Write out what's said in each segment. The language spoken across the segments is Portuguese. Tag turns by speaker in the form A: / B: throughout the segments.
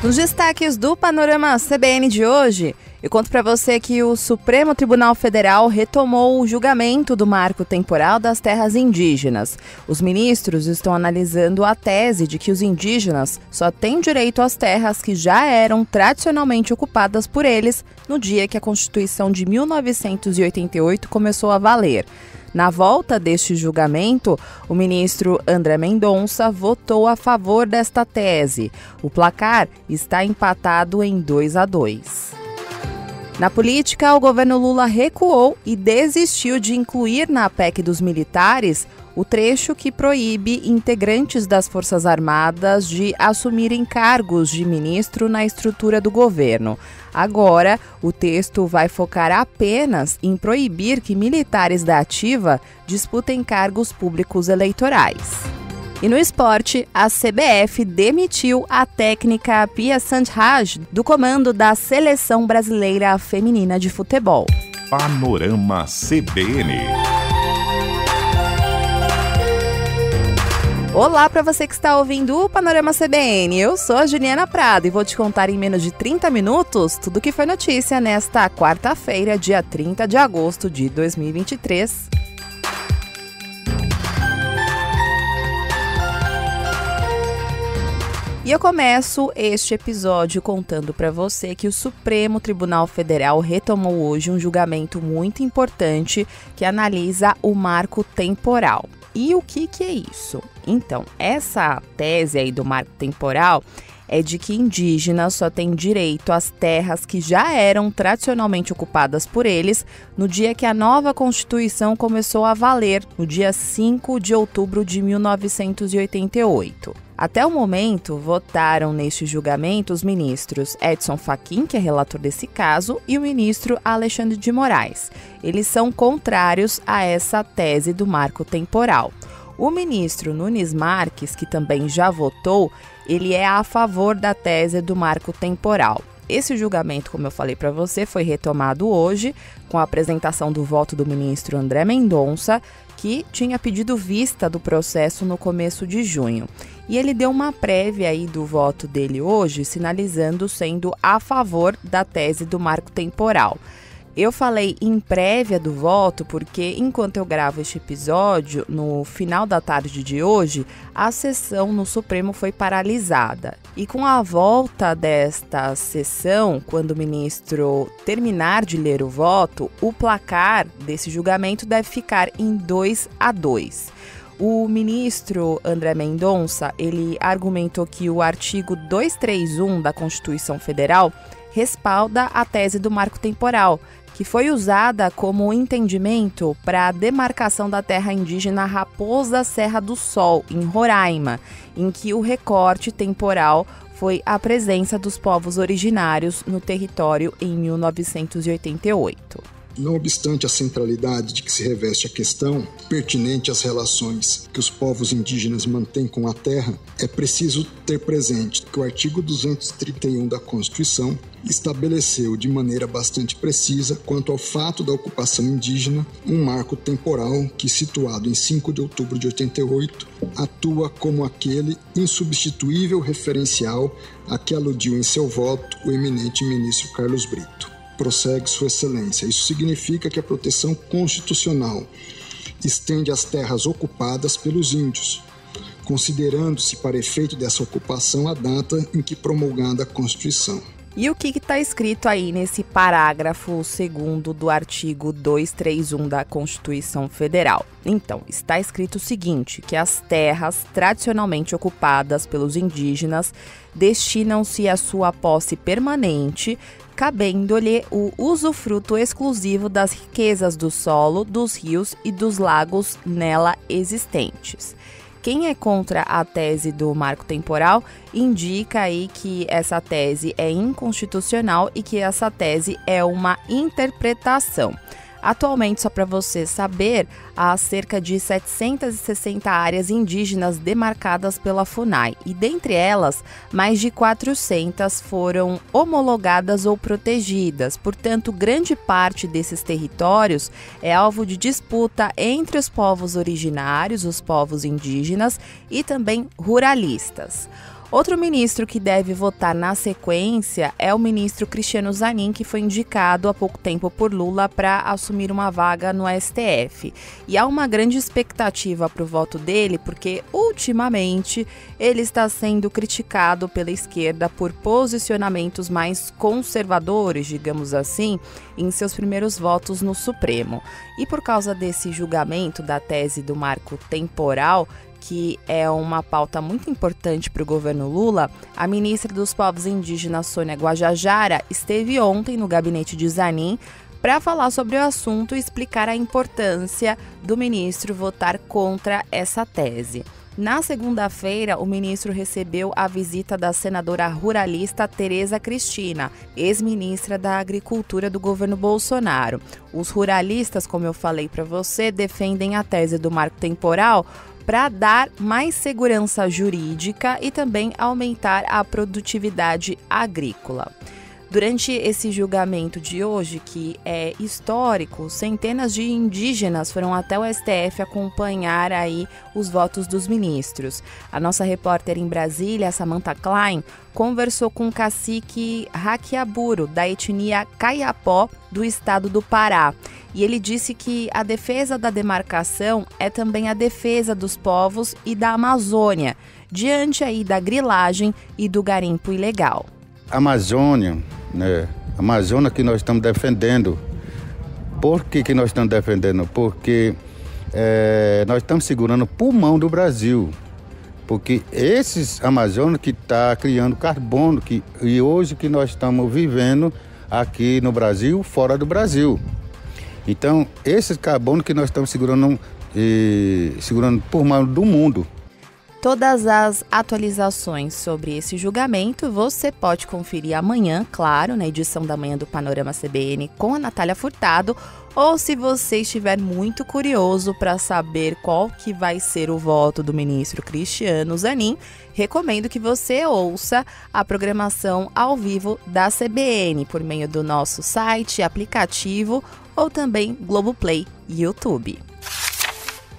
A: Nos destaques do Panorama CBN de hoje, eu conto para você que o Supremo Tribunal Federal retomou o julgamento do marco temporal das terras indígenas. Os ministros estão analisando a tese de que os indígenas só têm direito às terras que já eram tradicionalmente ocupadas por eles no dia que a Constituição de 1988 começou a valer. Na volta deste julgamento, o ministro André Mendonça votou a favor desta tese. O placar está empatado em 2-2. Na política, o governo Lula recuou e desistiu de incluir na PEC dos militares o trecho que proíbe integrantes das Forças Armadas de assumirem cargos de ministro na estrutura do governo. Agora, o texto vai focar apenas em proibir que militares da ativa disputem cargos públicos eleitorais. E no esporte, a CBF demitiu a técnica Pia Sandhage do comando da Seleção Brasileira Feminina de Futebol.
B: Panorama CBN.
A: Olá para você que está ouvindo o Panorama CBN. Eu sou a Juliana Prado e vou te contar em menos de 30 minutos tudo o que foi notícia nesta quarta-feira, dia 30 de agosto de 2023. E eu começo este episódio contando para você que o Supremo Tribunal Federal retomou hoje um julgamento muito importante que analisa o marco temporal. E o que é isso? Então, essa tese aí do marco temporal é de que indígenas só têm direito às terras que já eram tradicionalmente ocupadas por eles no dia que a nova Constituição começou a valer, no dia 5 de outubro de 1988. Até o momento, votaram neste julgamento os ministros Edson Fachin, que é relator desse caso, e o ministro Alexandre de Moraes. Eles são contrários a essa tese do marco temporal. O ministro Nunes Marques, que também já votou, ele é a favor da tese do marco temporal. Esse julgamento, como eu falei para você, foi retomado hoje com a apresentação do voto do ministro André Mendonça, que tinha pedido vista do processo no começo de junho. E ele deu uma prévia aí do voto dele hoje, sinalizando sendo a favor da tese do marco temporal. Eu falei em prévia do voto porque, enquanto eu gravo este episódio, no final da tarde de hoje, a sessão no Supremo foi paralisada. E com a volta desta sessão, quando o ministro terminar de ler o voto, o placar desse julgamento deve ficar em 2-2. O ministro André Mendonça, ele argumentou que o artigo 231 da Constituição Federal respalda a tese do marco temporal, que foi usada como entendimento para a demarcação da terra indígena Raposa Serra do Sol, em Roraima, em que o recorte temporal foi a presença dos povos originários no território em 1988.
C: Não obstante a centralidade de que se reveste a questão pertinente às relações que os povos indígenas mantêm com a terra, é preciso ter presente que o artigo 231 da Constituição estabeleceu de maneira bastante precisa quanto ao fato da ocupação indígena um marco temporal que, situado em 5 de outubro de 88, atua como aquele insubstituível referencial a que aludiu em seu voto o eminente ministro Carlos Brito. Prossegue Sua Excelência. Isso significa que a proteção constitucional estende as terras ocupadas pelos índios, considerando-se para efeito dessa ocupação a data em que promulgada a Constituição.
A: E o que está escrito aí nesse parágrafo 2º do artigo 231 da Constituição Federal? Então, está escrito o seguinte, que as terras tradicionalmente ocupadas pelos indígenas destinam-se à sua posse permanente, cabendo-lhe o usufruto exclusivo das riquezas do solo, dos rios e dos lagos nela existentes. Quem é contra a tese do marco temporal indica aí que essa tese é inconstitucional e que essa tese é uma interpretação. Atualmente, só para você saber, há cerca de 760 áreas indígenas demarcadas pela FUNAI e, dentre elas, mais de 400 foram homologadas ou protegidas. Portanto, grande parte desses territórios é alvo de disputa entre os povos originários, os povos indígenas e também ruralistas. Outro ministro que deve votar na sequência é o ministro Cristiano Zanin, que foi indicado há pouco tempo por Lula para assumir uma vaga no STF. E há uma grande expectativa para o voto dele, porque ultimamente ele está sendo criticado pela esquerda por posicionamentos mais conservadores, digamos assim, em seus primeiros votos no Supremo. E por causa desse julgamento da tese do marco temporal, que é uma pauta muito importante para o governo Lula, a ministra dos Povos Indígenas, Sônia Guajajara, esteve ontem no gabinete de Zanin para falar sobre o assunto e explicar a importância do ministro votar contra essa tese. Na segunda-feira, o ministro recebeu a visita da senadora ruralista Tereza Cristina, ex-ministra da Agricultura do governo Bolsonaro. Os ruralistas, como eu falei para você, defendem a tese do marco temporal para dar mais segurança jurídica e também aumentar a produtividade agrícola. Durante esse julgamento de hoje, que é histórico, centenas de indígenas foram até o STF acompanhar aí os votos dos ministros. A nossa repórter em Brasília, Samantha Klein, conversou com o cacique Raquiaburo, da etnia Caiapó, do estado do Pará. E ele disse que a defesa da demarcação é também a defesa dos povos e da Amazônia, diante aí da grilagem e do garimpo ilegal.
D: Amazônia, né? A Amazônia que nós estamos defendendo. Por que nós estamos defendendo? Porque nós estamos segurando o pulmão do Brasil. Porque esses Amazônia que está criando carbono e hoje que nós estamos vivendo aqui no Brasil, fora do Brasil. Então, esse carbono que nós estamos segurando o pulmão do mundo.
A: Todas as atualizações sobre esse julgamento você pode conferir amanhã, claro, na edição da manhã do Panorama CBN com a Natália Furtado, ou se você estiver muito curioso para saber qual que vai ser o voto do ministro Cristiano Zanin, recomendo que você ouça a programação ao vivo da CBN por meio do nosso site, aplicativo ou também Globoplay e YouTube.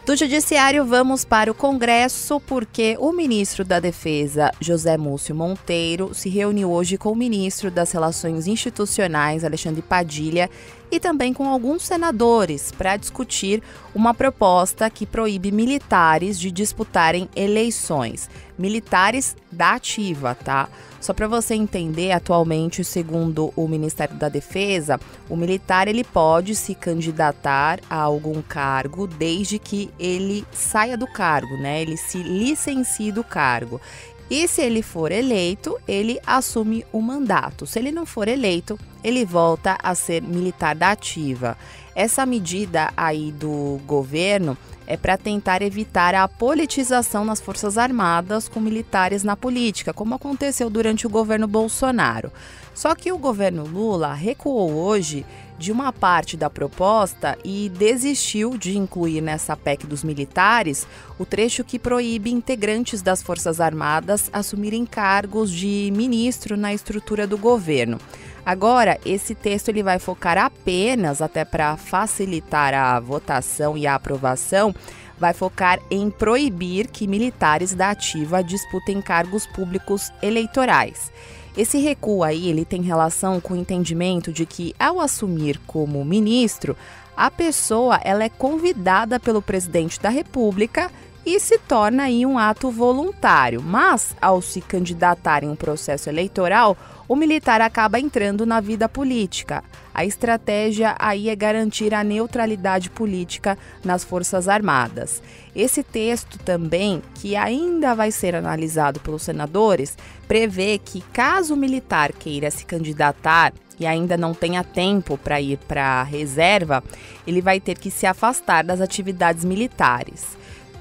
A: Do Judiciário, vamos para o Congresso, porque o ministro da Defesa, José Múcio Monteiro, se reuniu hoje com o ministro das Relações Institucionais, Alexandre Padilha, e também com alguns senadores para discutir uma proposta que proíbe militares de disputarem eleições. Militares da ativa, tá? Só para você entender, atualmente, segundo o Ministério da Defesa, o militar ele pode se candidatar a algum cargo desde que ele saia do cargo, né? Ele se licencie do cargo. E se ele for eleito, ele assume o mandato. Se ele não for eleito, ele volta a ser militar da ativa. Essa medida aí do governo é para tentar evitar a politização nas Forças Armadas com militares na política, como aconteceu durante o governo Bolsonaro. Só que o governo Lula recuou hoje de uma parte da proposta e desistiu de incluir nessa PEC dos militares o trecho que proíbe integrantes das Forças Armadas assumirem cargos de ministro na estrutura do governo. Agora, esse texto ele vai focar apenas, até para facilitar a votação e a aprovação, vai focar em proibir que militares da ativa disputem cargos públicos eleitorais. Esse recuo aí, ele tem relação com o entendimento de que, ao assumir como ministro, a pessoa ela é convidada pelo presidente da República e se torna aí um ato voluntário. Mas, ao se candidatar em um processo eleitoral, o militar acaba entrando na vida política. A estratégia aí é garantir a neutralidade política nas Forças Armadas. Esse texto também, que ainda vai ser analisado pelos senadores, prevê que caso o militar queira se candidatar e ainda não tenha tempo para ir para a reserva, ele vai ter que se afastar das atividades militares.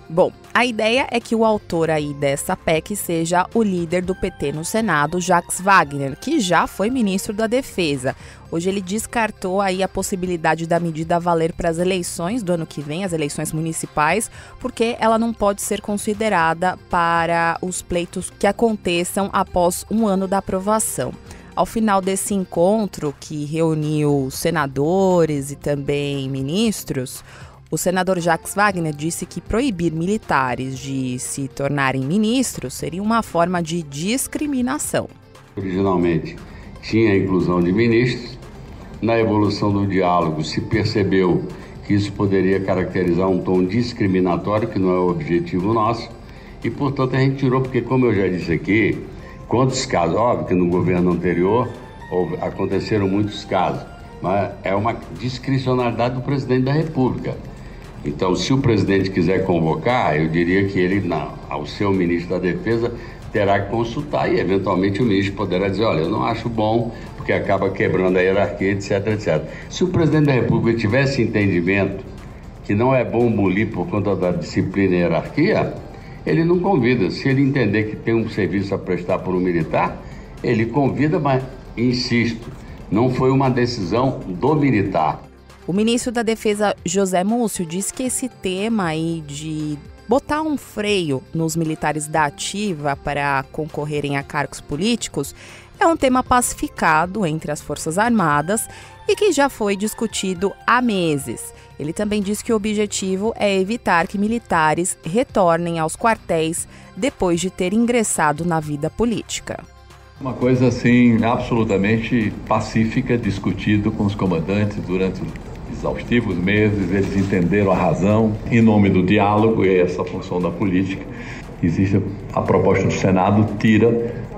A: Bom, a ideia é que o autor aí dessa PEC seja o líder do PT no Senado, Jacques Wagner, que já foi ministro da Defesa. Hoje ele descartou aí a possibilidade da medida valer para as eleições do ano que vem, as eleições municipais, porque ela não pode ser considerada para os pleitos que aconteçam após um ano da aprovação. Ao final desse encontro, que reuniu senadores e também ministros, O senador Jacques Wagner disse que proibir militares de se tornarem ministros seria uma forma de discriminação.
E: Originalmente tinha a inclusão de ministros. Na evolução do diálogo se percebeu que isso poderia caracterizar um tom discriminatório, que não é o objetivo nosso, e portanto a gente tirou, porque como eu já disse aqui, quantos casos, óbvio que no governo anterior aconteceram muitos casos, mas é uma discricionalidade do presidente da República. Então, se o presidente quiser convocar, eu diria que ele, ao seu ministro da Defesa, terá que consultar e, eventualmente, o ministro poderá dizer, olha, eu não acho bom, porque acaba quebrando a hierarquia, etc, etc. Se o presidente da República tivesse entendimento que não é bom bulir por conta da disciplina e hierarquia, ele não convida. Se ele entender que tem um serviço a prestar por um militar, ele convida, mas, insisto, não foi uma decisão do militar.
A: O ministro da Defesa, José Múcio, diz que esse tema aí de botar um freio nos militares da ativa para concorrerem a cargos políticos é um tema pacificado entre as Forças Armadas e que já foi discutido há meses. Ele também diz que o objetivo é evitar que militares retornem aos quartéis depois de ter ingressado na vida política.
F: Uma coisa assim absolutamente pacífica, discutido com os comandantes durante exaustivos meses, eles entenderam a razão, em nome do diálogo e essa função da política. Existe a proposta do Senado,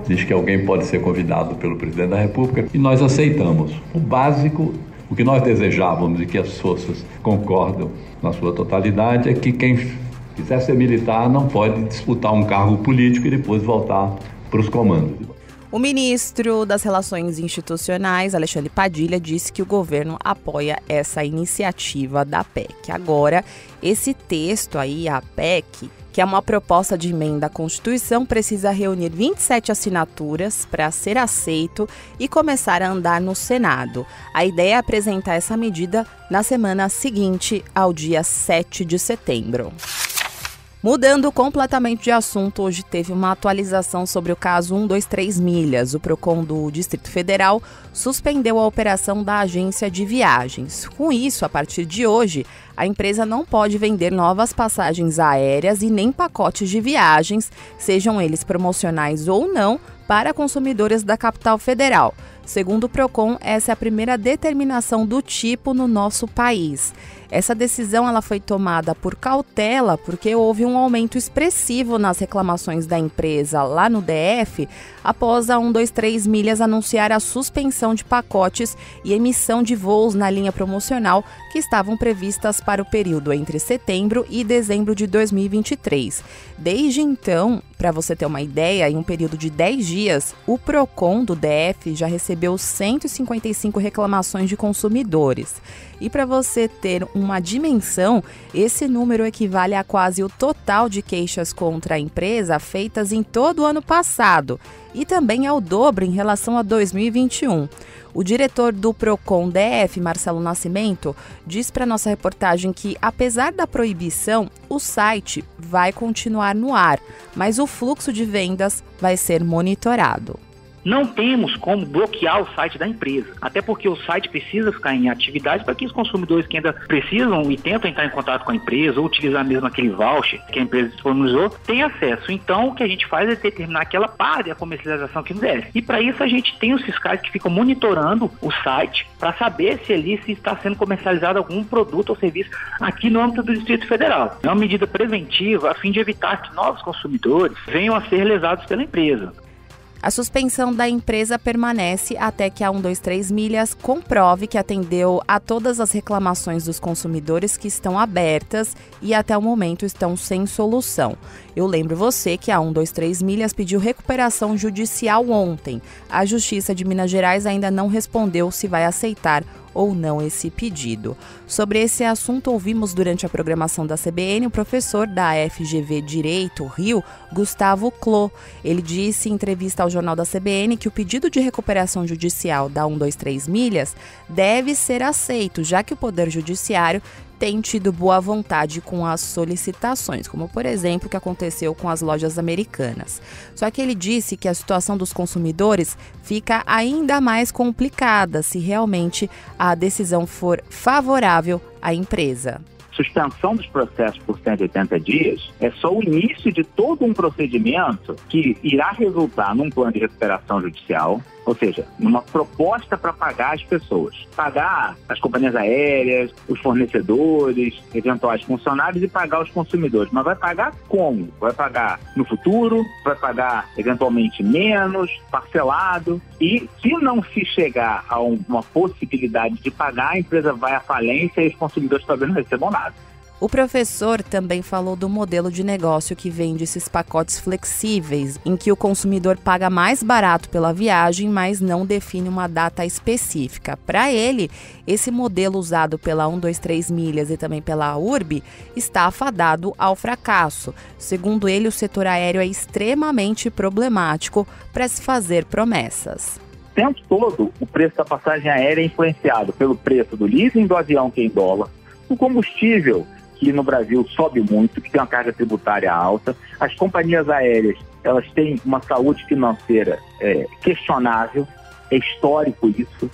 F: diz que alguém pode ser convidado pelo presidente da República e nós aceitamos. O básico, o que nós desejávamos e que as forças concordam na sua totalidade é que quem quiser ser militar não pode disputar um cargo político e depois voltar para os comandos.
A: O ministro das Relações Institucionais, Alexandre Padilha, disse que o governo apoia essa iniciativa da PEC. Agora, esse texto aí, a PEC, que é uma proposta de emenda à Constituição, precisa reunir 27 assinaturas para ser aceito e começar a andar no Senado. A ideia é apresentar essa medida na semana seguinte ao dia 7 de setembro. Mudando completamente de assunto, hoje teve uma atualização sobre o caso 123 Milhas. O PROCON do Distrito Federal suspendeu a operação da agência de viagens. Com isso, a partir de hoje, a empresa não pode vender novas passagens aéreas e nem pacotes de viagens, sejam eles promocionais ou não, para consumidores da capital federal. Segundo o PROCON, essa é a primeira determinação do tipo no nosso país. Essa decisão ela foi tomada por cautela porque houve um aumento expressivo nas reclamações da empresa lá no DF após a 123 Milhas anunciar a suspensão de pacotes e emissão de voos na linha promocional que estavam previstas para o período entre setembro e dezembro de 2023. Desde então, para você ter uma ideia, em um período de 10 dias, o PROCON do DF já recebeu 155 reclamações de consumidores. E para você ter uma dimensão, esse número equivale a quase o total de queixas contra a empresa feitas em todo o ano passado e também é o dobro em relação a 2021. O diretor do PROCON DF, Marcelo Nascimento, diz para nossa reportagem que, apesar da proibição, o site vai continuar no ar, mas o fluxo de vendas vai ser monitorado.
G: Não temos como bloquear o site da empresa, até porque o site precisa ficar em atividade para que os consumidores que ainda precisam e tentam entrar em contato com a empresa ou utilizar mesmo aquele voucher que a empresa disponibilizou, tenham acesso. Então, o que a gente faz é determinar que ela pare a comercialização que não deve. E para isso a gente tem os fiscais que ficam monitorando o site para saber se ali se está sendo comercializado algum produto ou serviço aqui no âmbito do Distrito Federal. É uma medida preventiva a fim de evitar que novos consumidores venham a ser lesados pela empresa.
A: A suspensão da empresa permanece até que a 123 Milhas comprove que atendeu a todas as reclamações dos consumidores que estão abertas e até o momento estão sem solução. Eu lembro você que a 123 Milhas pediu recuperação judicial ontem. A Justiça de Minas Gerais ainda não respondeu se vai aceitar ou não esse pedido. Sobre esse assunto, ouvimos durante a programação da CBN o professor da FGV Direito Rio, Gustavo Clô. Ele disse em entrevista ao Jornal da CBN que o pedido de recuperação judicial da 123 Milhas deve ser aceito, já que o Poder Judiciário tem tido boa vontade com as solicitações, como por exemplo o que aconteceu com as lojas americanas. Só que ele disse que a situação dos consumidores fica ainda mais complicada se realmente a decisão for favorável à empresa.
H: suspensão dos processos por 180 dias é só o início de todo um procedimento que irá resultar num plano de recuperação judicial, ou seja, numa proposta para pagar as pessoas. Pagar as companhias aéreas, os fornecedores, eventuais funcionários e pagar os consumidores. Mas vai pagar como? Vai pagar no futuro, vai pagar eventualmente menos, parcelado. E se não se chegar a uma possibilidade de pagar, a empresa vai à falência e os consumidores talvez não recebam nada.
A: O professor também falou do modelo de negócio que vende esses pacotes flexíveis, em que o consumidor paga mais barato pela viagem, mas não define uma data específica. Para ele, esse modelo usado pela 123 Milhas e também pela URB está afadado ao fracasso. Segundo ele, o setor aéreo é extremamente problemático para se fazer promessas.
H: O tempo todo, o preço da passagem aérea é influenciado pelo preço do leasing do avião, que é em dólar, do combustível, que no Brasil sobe muito, que tem uma carga tributária alta. As companhias aéreas, elas têm uma saúde financeira questionável, é histórico isso,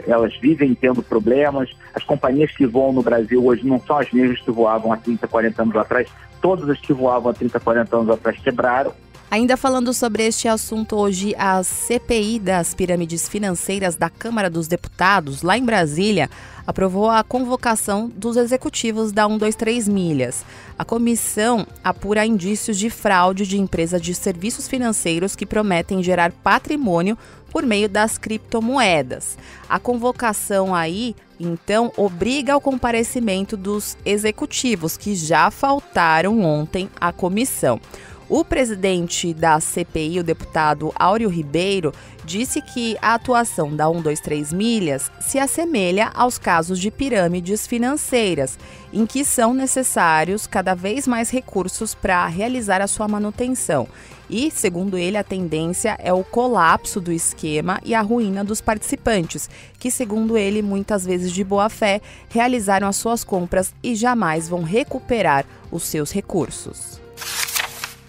H: elas vivem tendo problemas. As companhias que voam no Brasil hoje não são as mesmas que voavam há 30, 40 anos atrás. Todas as que voavam há 30, 40 anos atrás quebraram.
A: Ainda falando sobre este assunto hoje, a CPI das pirâmides financeiras da Câmara dos Deputados, lá em Brasília, aprovou a convocação dos executivos da 123 Milhas. A comissão apura indícios de fraude de empresas de serviços financeiros que prometem gerar patrimônio por meio das criptomoedas. A convocação aí, então, obriga ao comparecimento dos executivos, que já faltaram ontem à comissão. O presidente da CPI, o deputado Áureo Ribeiro, disse que a atuação da 123 Milhas se assemelha aos casos de pirâmides financeiras, em que são necessários cada vez mais recursos para realizar a sua manutenção. E, segundo ele, a tendência é o colapso do esquema e a ruína dos participantes, que, segundo ele, muitas vezes de boa fé, realizaram as suas compras e jamais vão recuperar os seus recursos.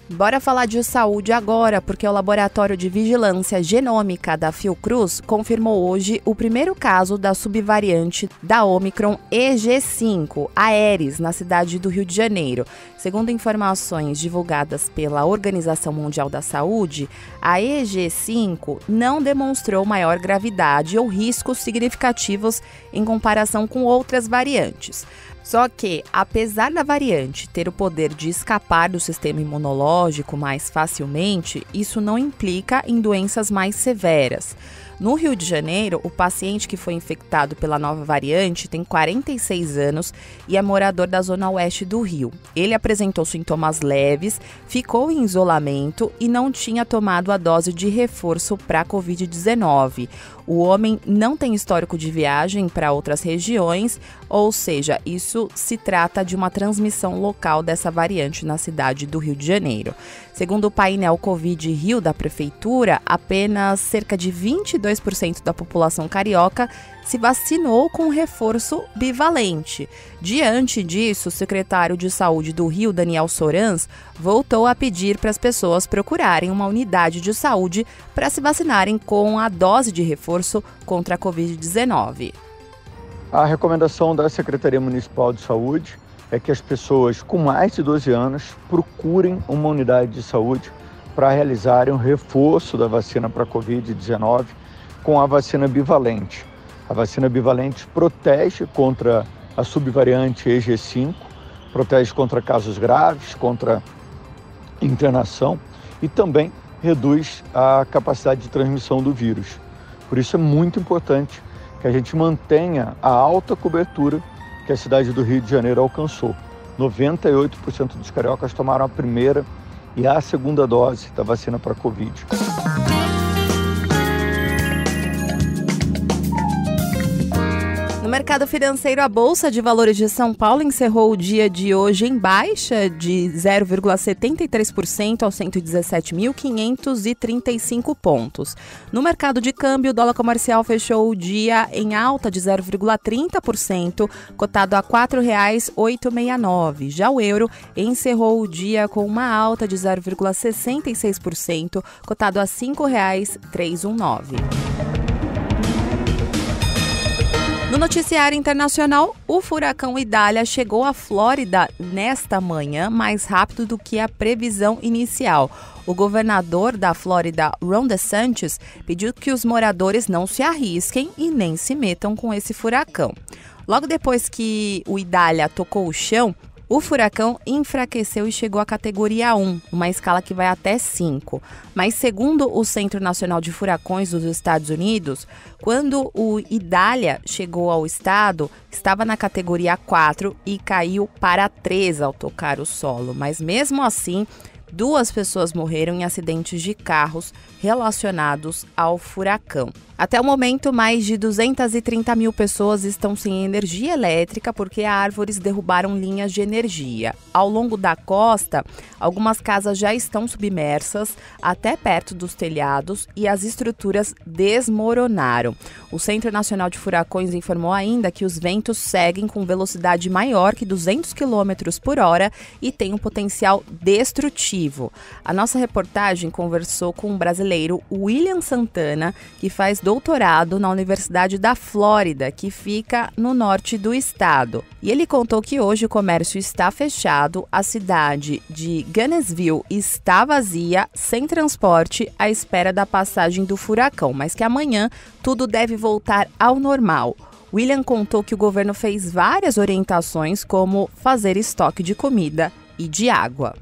A: Bora falar de saúde agora, porque o Laboratório de Vigilância Genômica da Fiocruz confirmou hoje o primeiro caso da subvariante da Ômicron EG5, a Aedes, na cidade do Rio de Janeiro. Segundo informações divulgadas pela Organização Mundial da Saúde, a EG5 não demonstrou maior gravidade ou riscos significativos em comparação com outras variantes. Só que, apesar da variante ter o poder de escapar do sistema imunológico mais facilmente, isso não implica em doenças mais severas. No Rio de Janeiro, o paciente que foi infectado pela nova variante tem 46 anos e é morador da zona oeste do Rio. Ele apresentou sintomas leves, ficou em isolamento e não tinha tomado a dose de reforço para a Covid-19. O homem não tem histórico de viagem para outras regiões, ou seja, isso se trata de uma transmissão local dessa variante na cidade do Rio de Janeiro. Segundo o painel Covid Rio da Prefeitura, apenas cerca de 22% da população carioca se vacinou com reforço bivalente. Diante disso, o secretário de Saúde do Rio, Daniel Sorans, voltou a pedir para as pessoas procurarem uma unidade de saúde para se vacinarem com a dose de reforço contra a Covid-19.
I: A recomendação da Secretaria Municipal de Saúde é que as pessoas com mais de 12 anos procurem uma unidade de saúde para realizarem o reforço da vacina para a Covid-19 com a vacina bivalente. A vacina bivalente protege contra a subvariante EG5, protege contra casos graves, contra internação e também reduz a capacidade de transmissão do vírus. Por isso é muito importante que a gente mantenha a alta cobertura que a cidade do Rio de Janeiro alcançou. 98% dos cariocas tomaram a primeira e a segunda dose da vacina para a Covid.
A: No mercado financeiro, a Bolsa de Valores de São Paulo encerrou o dia de hoje em baixa de 0,73% aos 117.535 pontos. No mercado de câmbio, o dólar comercial fechou o dia em alta de 0,30%, cotado a R$ 4,869. Já o euro encerrou o dia com uma alta de 0,66%, cotado a R$ 5,319. No noticiário internacional, o furacão Idália chegou à Flórida nesta manhã mais rápido do que a previsão inicial. O governador da Flórida, Ron DeSantis, pediu que os moradores não se arrisquem e nem se metam com esse furacão. Logo depois que o Idália tocou o chão, o furacão enfraqueceu e chegou à categoria 1, uma escala que vai até 5. Mas segundo o Centro Nacional de Furacões dos Estados Unidos, quando o Idália chegou ao estado, estava na categoria 4 e caiu para 3 ao tocar o solo. Mas mesmo assim, 2 pessoas morreram em acidentes de carros relacionados ao furacão. Até o momento, mais de 230 mil pessoas estão sem energia elétrica porque árvores derrubaram linhas de energia. Ao longo da costa, algumas casas já estão submersas até perto dos telhados e as estruturas desmoronaram. O Centro Nacional de Furacões informou ainda que os ventos seguem com velocidade maior que 200 km por hora e têm um potencial destrutivo. A nossa reportagem conversou com o brasileiro William Santana, que faz doutorado na Universidade da Flórida, que fica no norte do estado. E ele contou que hoje o comércio está fechado, a cidade de Gainesville está vazia, sem transporte, à espera da passagem do furacão, mas que amanhã tudo deve voltar ao normal. William contou que o governo fez várias orientações, como fazer estoque de comida e de água.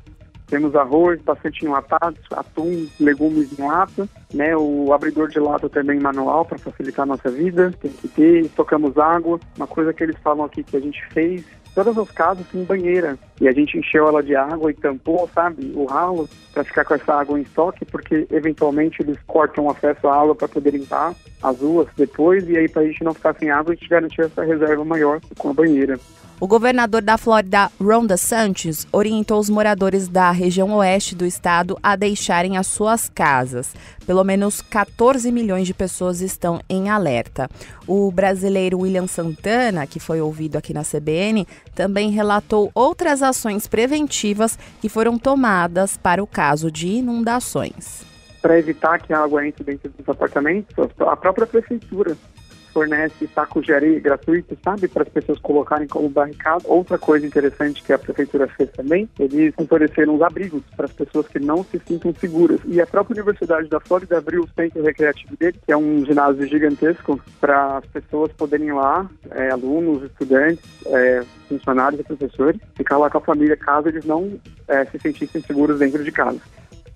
J: Temos arroz, bastante enlatados, atum, legumes em lata, né? O abridor de lata também manual para facilitar a nossa vida, tem que ter, tocamos água. Uma coisa que eles falam aqui que a gente fez, todas as casas têm banheira e a gente encheu ela de água e tampou, sabe, o ralo para ficar com essa água em estoque, porque eventualmente eles cortam o acesso à água para poder limpar as ruas depois e aí para a gente não ficar sem água a gente garantir essa reserva maior com a banheira.
A: O governador da Flórida, Ron DeSantis, orientou os moradores da região oeste do estado a deixarem as suas casas. Pelo menos 14 milhões de pessoas estão em alerta. O brasileiro William Santana, que foi ouvido aqui na CBN, também relatou outras ações preventivas que foram tomadas para o caso de inundações.
J: Para evitar que a água entre dentro dos apartamentos, a própria prefeitura fornece sacos de areia gratuitos, sabe, para as pessoas colocarem como barricada. Outra coisa interessante que a prefeitura fez também, eles ofereceram os abrigos para as pessoas que não se sintam seguras. E a própria Universidade da Flórida abriu o centro recreativo dele, que é um ginásio gigantesco, para as pessoas poderem ir lá, alunos, estudantes, funcionários e professores, ficar lá com a família caso eles não se sentissem seguros dentro de casa.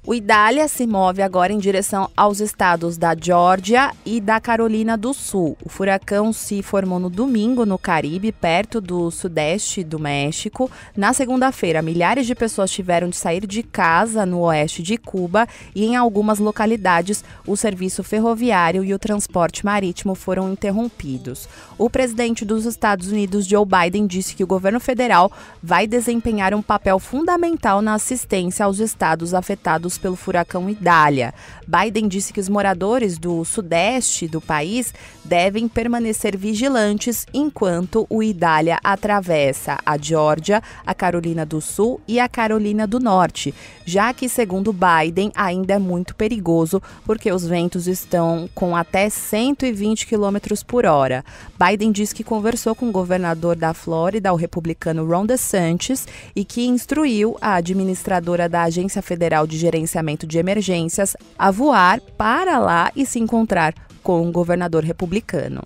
A: O Idália se move agora em direção aos estados da Geórgia e da Carolina do Sul. O furacão se formou no domingo no Caribe, perto do sudeste do México. Na segunda-feira, milhares de pessoas tiveram de sair de casa no oeste de Cuba e em algumas localidades o serviço ferroviário e o transporte marítimo foram interrompidos. O presidente dos Estados Unidos, Joe Biden, disse que o governo federal vai desempenhar um papel fundamental na assistência aos estados afetados pelo furacão Idália. Biden disse que os moradores do sudeste do país devem permanecer vigilantes enquanto o Idália atravessa a Geórgia, a Carolina do Sul e a Carolina do Norte, já que, segundo Biden, ainda é muito perigoso porque os ventos estão com até 120 km por hora. Biden disse que conversou com o governador da Flórida, o republicano Ron DeSantis, e que instruiu a administradora da Agência Federal de Gerenciamento de Emergências a voar para lá e se encontrar com o governador republicano.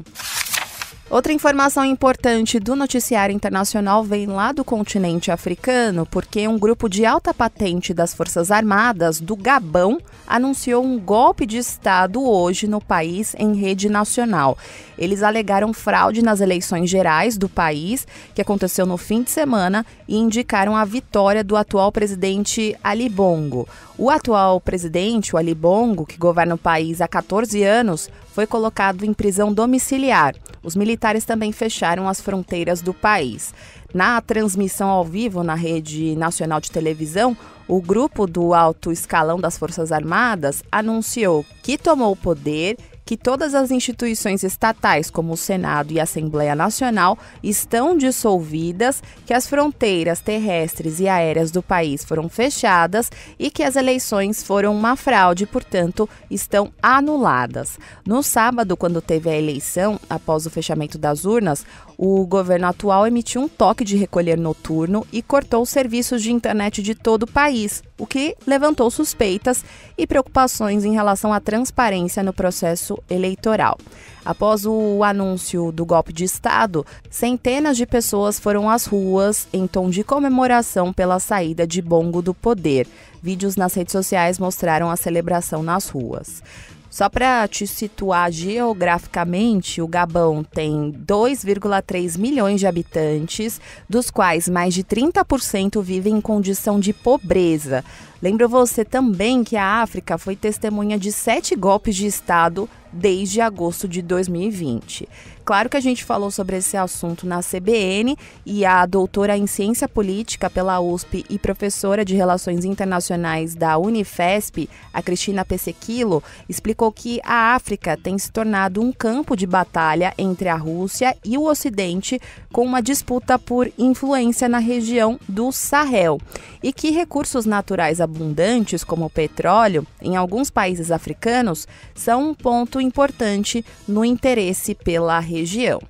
A: Outra informação importante do noticiário internacional vem lá do continente africano, porque um grupo de alta patente das Forças Armadas do Gabão anunciou um golpe de Estado hoje no país em rede nacional. Eles alegaram fraude nas eleições gerais do país, que aconteceu no fim de semana, e indicaram a vitória do atual presidente Ali Bongo. O atual presidente, o Ali Bongo, que governa o país há 14 anos, foi colocado em prisão domiciliar. Os militares também fecharam as fronteiras do país. Na transmissão ao vivo na rede nacional de televisão, o grupo do alto escalão das Forças Armadas anunciou que tomou o poder, que todas as instituições estatais, como o Senado e a Assembleia Nacional, estão dissolvidas, que as fronteiras terrestres e aéreas do país foram fechadas e que as eleições foram uma fraude, portanto, estão anuladas. No sábado, quando teve a eleição, após o fechamento das urnas, o governo atual emitiu um toque de recolher noturno e cortou os serviços de internet de todo o país, o que levantou suspeitas e preocupações em relação à transparência no processo eleitoral. Após o anúncio do golpe de Estado, centenas de pessoas foram às ruas em tom de comemoração pela saída de Bongo do poder. Vídeos nas redes sociais mostraram a celebração nas ruas. Só para te situar geograficamente, o Gabão tem 2,3 milhões de habitantes, dos quais mais de 30% vivem em condição de pobreza. Lembro você também que a África foi testemunha de 7 golpes de Estado desde agosto de 2020. Claro que a gente falou sobre esse assunto na CBN e a doutora em Ciência Política pela USP e professora de Relações Internacionais da Unifesp, a Cristina Pesequilo, explicou que a África tem se tornado um campo de batalha entre a Rússia e o Ocidente, com uma disputa por influência na região do Sahel, e que recursos naturais abundantes, como o petróleo, em alguns países africanos, são um ponto importante no interesse pela região.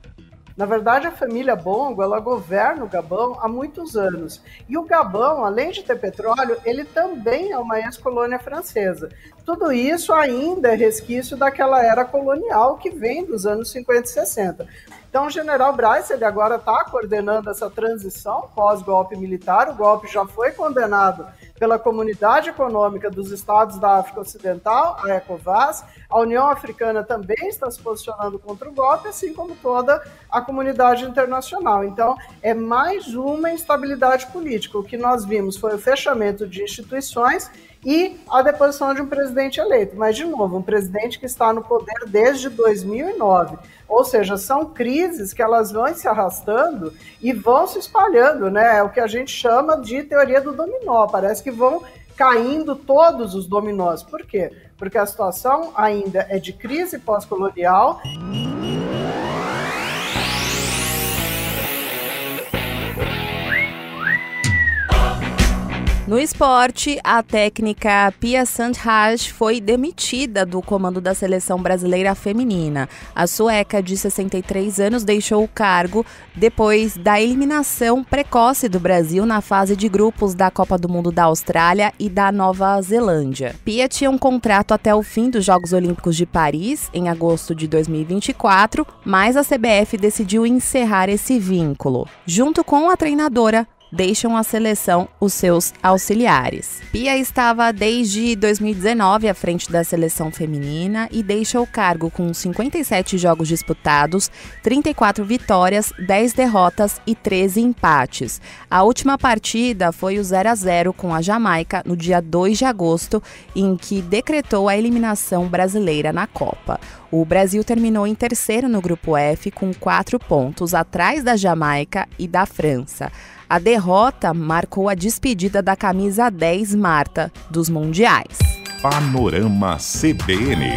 K: Na verdade, a família Bongo, ela governa o Gabão há muitos anos. E o Gabão, além de ter petróleo, ele também é uma ex-colônia francesa. Tudo isso ainda é resquício daquela era colonial que vem dos anos 50 e 60. Então, o general Bryce, ele agora está coordenando essa transição pós-golpe militar. O golpe já foi condenado pela Comunidade Econômica dos Estados da África Ocidental, a ECOWAS. A União Africana também está se posicionando contra o golpe, assim como toda a comunidade internacional. Então, é mais uma instabilidade política. O que nós vimos foi o fechamento de instituições e a deposição de um presidente eleito. Mas, de novo, um presidente que está no poder desde 2009. Ou seja, são crises que elas vão se arrastando e vão se espalhando, né? É o que a gente chama de teoria do dominó. Parece que vão caindo todos os dominós. Por quê? Porque a situação ainda é de crise pós-colonial.
A: No esporte, a técnica Pia Sundhage foi demitida do comando da seleção brasileira feminina. A sueca, de 63 anos, deixou o cargo depois da eliminação precoce do Brasil na fase de grupos da Copa do Mundo da Austrália e da Nova Zelândia. Pia tinha um contrato até o fim dos Jogos Olímpicos de Paris, em agosto de 2024, mas a CBF decidiu encerrar esse vínculo. Junto com a treinadora, deixam a seleção os seus auxiliares. Pia estava desde 2019 à frente da seleção feminina e deixa o cargo com 57 jogos disputados, 34 vitórias, 10 derrotas e 13 empates. A última partida foi o 0-0 com a Jamaica no dia 2 de agosto, em que decretou a eliminação brasileira na Copa. O Brasil terminou em terceiro no grupo F com 4 pontos, atrás da Jamaica e da França. A derrota marcou a despedida da camisa 10 Marta dos Mundiais.
B: Panorama CBN.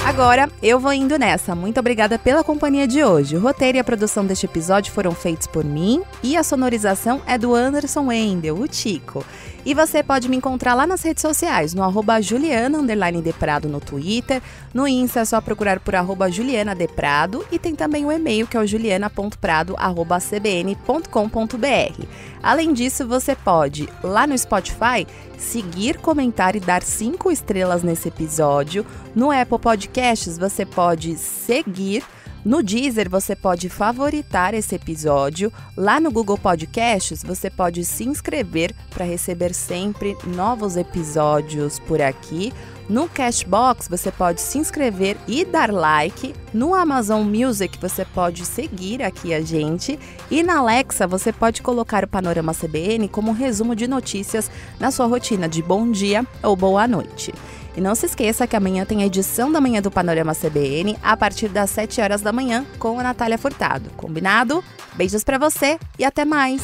A: Agora, eu vou indo nessa. Muito obrigada pela companhia de hoje. O roteiro e a produção deste episódio foram feitos por mim e a sonorização é do Anderson Wendel, o Tico. E você pode me encontrar lá nas redes sociais, no @Juliana_Deprado no Twitter, no Insta é só procurar por @JulianaDeprado e tem também o e-mail que é o juliana.prado@cbn.com.br. Além disso, você pode, lá no Spotify, seguir, comentar e dar 5 estrelas nesse episódio. No Apple Podcasts, você pode seguir. No Deezer, você pode favoritar esse episódio. Lá no Google Podcasts, você pode se inscrever para receber sempre novos episódios por aqui. No Cashbox, você pode se inscrever e dar like. No Amazon Music, você pode seguir aqui a gente. E na Alexa, você pode colocar o Panorama CBN como um resumo de notícias na sua rotina de bom dia ou boa noite. E não se esqueça que amanhã tem a edição da manhã do Panorama CBN a partir das 7 horas da manhã com a Natália Furtado. Combinado? Beijos pra você e até mais!